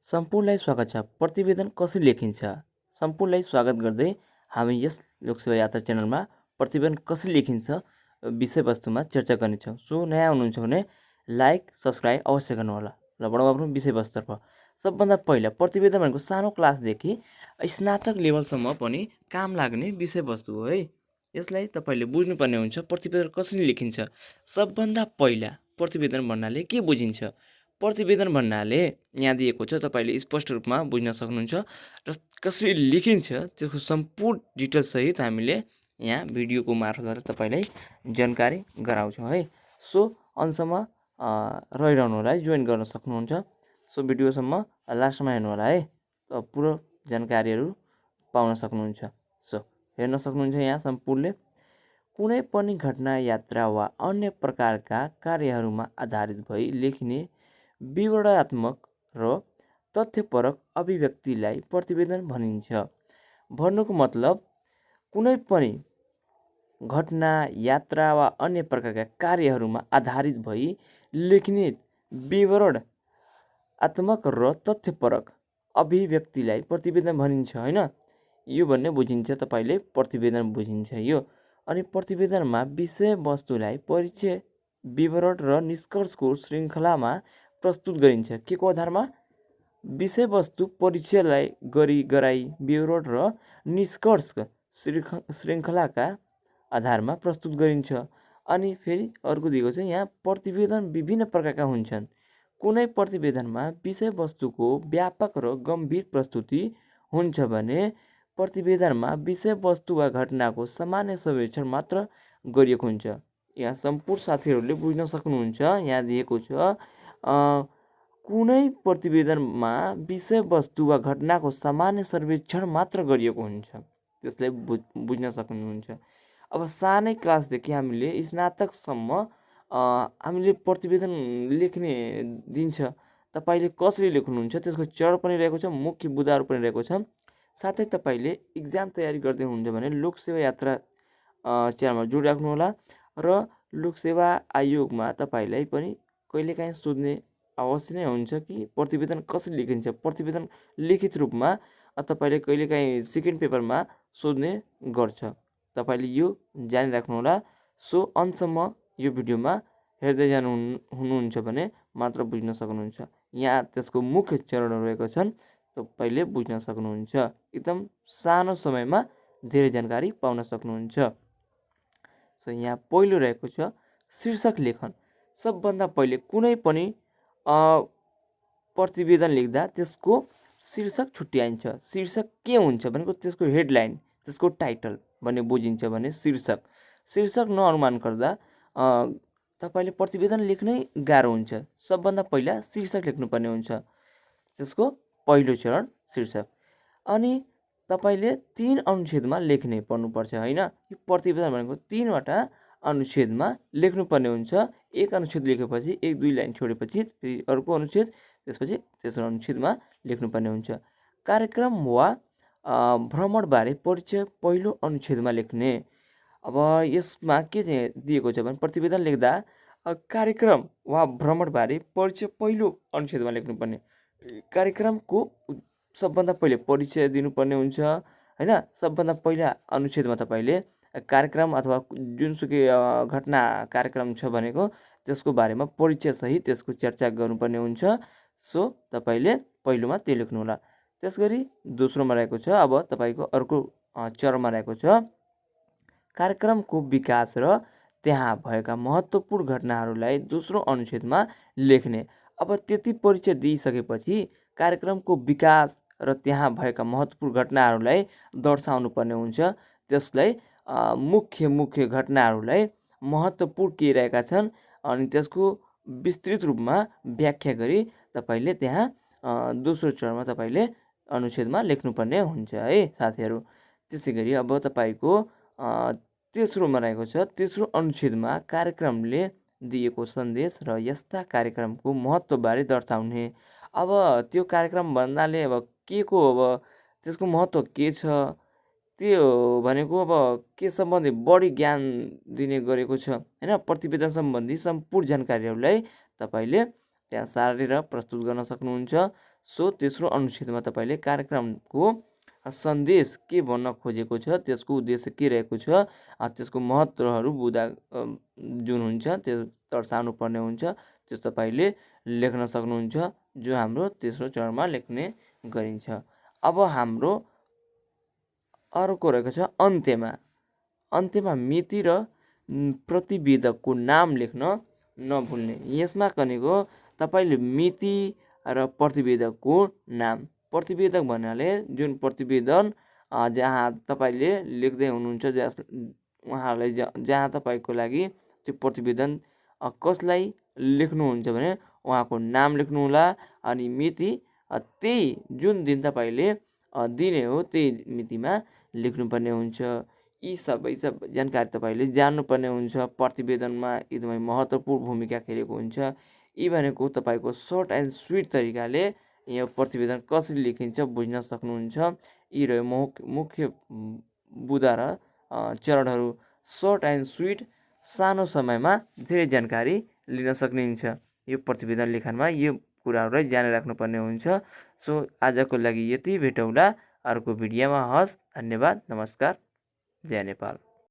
सम्पूर्णलाई स्वागत छ। प्रतिवेदन कसरी लेखिन्छ? सम्पूर्णलाई स्वागत गर्दै हामी यस लोकसेवा यात्रा च्यानलमा प्रतिवेदन कसरी लेखिन्छ विषयवस्तुमा चर्चा गर्नेछौँ। सो नयाँ हुनुहुन्छ भने लाइक सब्सक्राइब अवश्य गर्नुहोला। ल बढौँ आफ्नो विषयवस्तुतर्फ। सबभन्दा पहिला प्रतिवेदन भनेको सानो क्लासदेखि स्नातक लेभलसम्म पनि काम लाग्ने विषयवस्तु हो है। यसलाई तपाईँले बुझ्नुपर्ने हुन्छ प्रतिवेदन कसरी लेखिन्छ। सबभन्दा पहिला प्रतिवेदन भन्नाले के बुझिन्छ? प्रतिवेदन भन्नाले यहाँ दिएको छ, तपाईँले स्पष्ट रूपमा बुझ्न सक्नुहुन्छ र कसरी लेखिन्छ त्यसको सम्पूर्ण डिटेल्ससहित हामीले यहाँ भिडियोको मार्फतबाट तपाईँलाई जानकारी गराउँछौँ है। सो अन्तसम्म रहिरहनु होला है, जोइन गर्न सक्नुहुन्छ। सो भिडियोसम्म लास्टमा हेर्नु होला है, पुरो जानकारीहरू पाउन सक्नुहुन्छ। सो हेर्न सक्नुहुन्छ यहाँ सम्पूर्णले कुनै पनि घटना, यात्रा वा अन्य प्रकारका कार्यहरूमा आधारित भई लेखिने विवरणात्मक र तथ्यपरक अभिव्यक्तिलाई प्रतिवेदन भनिन्छ। भन्नुको मतलब कुनै पनि घटना, यात्रा वा अन्य प्रकारका कार्यहरूमा आधारित भई लेखिने विवरणात्मक र तथ्यपरक अभिव्यक्तिलाई प्रतिवेदन भनिन्छ हैन। यो भन्ने बुझिन्छ, तपाईँले प्रतिवेदन बुझिन्छ यो। अनि प्रतिवेदनमा विषयवस्तुलाई परिचय, विवरण र निष्कर्षको श्रृङ्खलामा प्रस्तुत गरिन्छ। के को आधारमा? विषयवस्तु, परिचयलाई गराई, विवरण र निष्कर्ष श्रृङ्खलाका आधारमा प्रस्तुत गरिन्छ। अनि फेरि अर्को दिएको छ यहाँ, प्रतिवेदन विभिन्न प्रकारका हुन्छन्। कुनै प्रतिवेदनमा विषयवस्तुको व्यापक र गम्भीर प्रस्तुति हुन्छ भने प्रतिवेदनमा विषयवस्तु वा घटनाको सामान्य सर्वेक्षण मात्र गरिएको हुन्छ। यहाँ सम्पूर्ण साथीहरूले बुझ्न सक्नुहुन्छ। यहाँ दिएको छ कुनै प्रतिवेदनमा विषयवस्तु वा घटनाको सामान्य सर्वेक्षण मात्र गरिएको हुन्छ, त्यसलाई बुझ्न सक्नुहुन्छ। अब सानै क्लासदेखि हामीले स्नातकसम्म हामीले प्रतिवेदन लेख्ने दिन्छ। तपाईँले कसरी लेख्नुहुन्छ त्यसको चरण पनि रहेको छ, मुख्य बुदाहरू पनि रहेको छ। साथै तपाईँले इक्जाम तयारी गर्दै हुनुहुन्छ भने लोकसेवा यात्रा च्यानलमा जोडिराख्नु होला। र लोकसेवा आयोगमा तपाईँलाई पनि कहिलेकाहीँ सोध्ने अवश्य नै हुन्छ कि प्रतिवेदन कसरी लेखिन्छ। प्रतिवेदन लिखित रूपमा तपाईँले कहिलेकाहीँ सेकेन्ड पेपरमा सोध्ने गर्छ। तपाईँले यो जानिराख्नु होला। सो अन्तसम्म यो भिडियोमा हेर्दै हुनुहुन्छ भने मात्र बुझ्न सक्नुहुन्छ। यहाँ त्यसको मुख्य चरणहरू रहेको छन्, तपाईँले बुझ्न सक्नुहुन्छ। एकदम सानो समयमा धेरै जानकारी पाउन सक्नुहुन्छ। सो यहाँ पहिलो रहेको छ शीर्षक लेखन। सबभन्दा पहिले कुनै पनि प्रतिवेदन लेख्दा त्यसको शीर्षक छुट्याइन्छ। शीर्षक के हुन्छ भनेको त्यसको हेडलाइन, त्यसको टाइटल भन्ने बुझिन्छ भने शीर्षक नअनुमान गर्दा तपाईँले प्रतिवेदन लेख्नै गाह्रो हुन्छ। सबभन्दा पहिला शीर्षक लेख्नुपर्ने हुन्छ, त्यसको पहिलो चरण शीर्षक। अनि तपाईँले 3 अनुच्छेदमा लेख्ने पर्नुपर्छ हैन। यो प्रतिवेदन भनेको 3वटा अनुच्छेदमा लेख्नुपर्ने हुन्छ। एक अनुच्छेद लेखेपछि 1-2 लाइन छोडेपछि फेरि अर्को अनुच्छेद, त्यसपछि तेस्रो अनुच्छेदमा लेख्नुपर्ने हुन्छ। कार्यक्रम वा भ्रमणबारे परिचय पहिलो अनुच्छेदमा लेख्ने। अब यसमा के चाहिँ दिएको छ भने प्रतिवेदन लेख्दा कार्यक्रम वा भ्रमणबारे परिचय पहिलो अनुच्छेदमा लेख्नुपर्ने। कार्यक्रमको सबभन्दा पहिले परिचय दिनुपर्ने हुन्छ हैन। सबभन्दा पहिला अनुच्छेदमा तपाईँले कार्यक्रम अथवा जुनसुकै घटना कार्यक्रम छ भनेको त्यसको बारेमा परिचय सहित त्यसको चर्चा गर्नुपर्ने हुन्छ। सो तपाईँले पहिलोमा त्यो लेख्नु होला। त्यसगरी दोस्रोमा रहेको छ, अब तपाईँको अर्को चरणमा रहेको छ कार्यक्रमको विकास र त्यहाँ भएका महत्त्वपूर्ण घटनाहरूलाई दोस्रो अनुच्छेदमा लेख्ने। अब त्यति परिचय दिइसकेपछि कार्यक्रमको विकास र त्यहाँ भएका महत्त्वपूर्ण घटनाहरूलाई दर्शाउनु पर्ने हुन्छ। त्यसलाई मुख्य घटनाहरूलाई महत्त्वपूर्ण के रहेका छन् अनि त्यसको विस्तृत रूपमा व्याख्या गरी तपाईँले त्यहाँ दोस्रो चरणमा तपाईँले अनुच्छेदमा लेख्नुपर्ने हुन्छ है साथीहरू। त्यसै गरी अब तपाईँको तेस्रोमा रहेको छ, तेस्रो अनुच्छेदमा कार्यक्रमले दिएको सन्देश र यस्ता कार्यक्रमको महत्त्वबारे दर्शाउने। अब त्यो कार्यक्रम भन्नाले अब के को, अब त्यसको महत्त्व के छ त्यो भनेको अब के सम्बन्धी बढी ज्ञान दिने गरेको छ हैन। प्रतिवेदन सम्बन्धी सम्पूर्ण जानकारीहरूलाई तपाईँले त्यहाँ सारेर प्रस्तुत गर्न सक्नुहुन्छ। सो तेस्रो अनुच्छेदमा तपाईँले कार्यक्रमको सन्देश के भन्न खोजेको छ, त्यसको उद्देश्य के रहेको छ, त्यसको महत्त्वहरू बुँदा जुन हुन्छ त्यो दर्शाउनु पर्ने हुन्छ, त्यो तपाईँले लेख्न सक्नुहुन्छ, जो हाम्रो तेस्रो चरणमा लेख्ने गरिन्छ। अब हाम्रो अर्को रहेको छ अन्त्यमा मिति र प्रतिवेदकको नाम लेख्न नभुल्ने। यसमा भनेको तपाईँले मिति र प्रतिवेदकको नाम, प्रतिवेदक भन्नाले जुन प्रतिवेदन जहाँ तपाईँले लेख्दै हुनुहुन्छ, उहाँहरूलाई जहाँ तपाईँको लागि त्यो प्रतिवेदन कसलाई लेख्नुहुन्छ भने उहाँको नाम लेख्नुहोला। अनि मिति त्यही जुन दिन तपाईँले दिने हो त्यही मितिमा लेख्नुपर्ने हुन्छ। यी सबै जानकारी तपाईँले जान्नुपर्ने हुन्छ। प्रतिवेदनमा एकदमै महत्त्वपूर्ण भूमिका खेलेको हुन्छ। यी भनेको तपाईँको सर्ट एन्ड स्विट तरिकाले यो प्रतिवेदन कसरी लेखिन्छ बुझ्न सक्नुहुन्छ। यी रह्यो मुख्य बुँदा र चरणहरू। सर्ट एन्ड स्विट, सानो समयमा धेरै जानकारी लिन सक्नुहुन्छ। यो प्रतिवेदन लेखनमा यो कुराहरूलाई जानिराख्नुपर्ने हुन्छ। सो आजको लागि यति, भेटौँला अर्को भिडियोमा। हस्, धन्यवाद, नमस्कार, जय नेपाल।